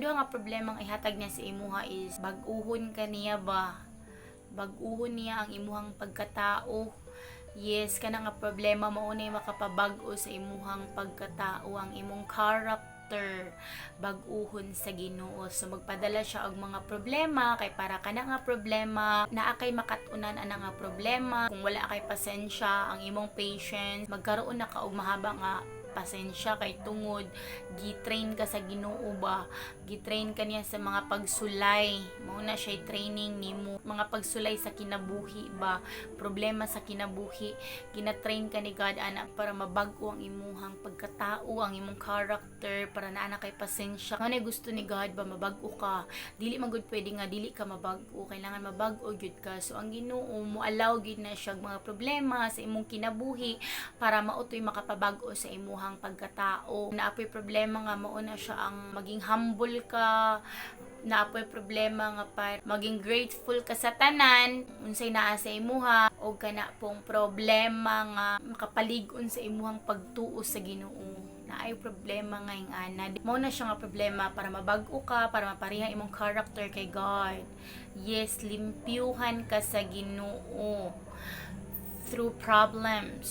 ikaduha nga problema ang ihatag niya sa imuha is bag-uhon ka niya ba? Bag-uhon niya ang imuhang pagkatao. Yes, kana nga problema mao na makapabag-o sa imuhang pagkatao, ang imong character bag-uhon sa Ginoo. So magpadala siya og mga problema kay para kana nga problema naa kay makat-unan ana nga problema. Kung wala kay pasensya ang imong patience, magkaroon na ka og mahaba nga pasensya kay tungod gitrain ka sa Ginoo ba, gitrain ka niya sa mga pagsulay, mao na siya training nimo, mga pagsulay sa kinabuhi ba, problema sa kinabuhi, gina-train ka ni God ana para mabag-o ang imuhang pagkatao, ang imong character, para naa na kay pasensya. Ano gusto ni God ba, mabag-o ka, dili man gud pwede nga dili ka mabag-o, kailangan mabag-o gyud ka. So ang Ginoo mo allow gyud na siya mga problema sa imong kinabuhi para mautoy makapabag-o sa imuhang pagkatao. Naapoy problema nga mao na siya ang maging humble ka, naapoy problema nga para maging grateful ka sa tanan unsay naa sa imuha, o kana pong problema nga makapalig-on sa imuhang pagtuo sa Ginoo. Naay problema nga ing ana, mao na siya nga problema para mabag-o ka, para mapariha imong character kay God. Yes, limpyuhan ka sa Ginoo through problems.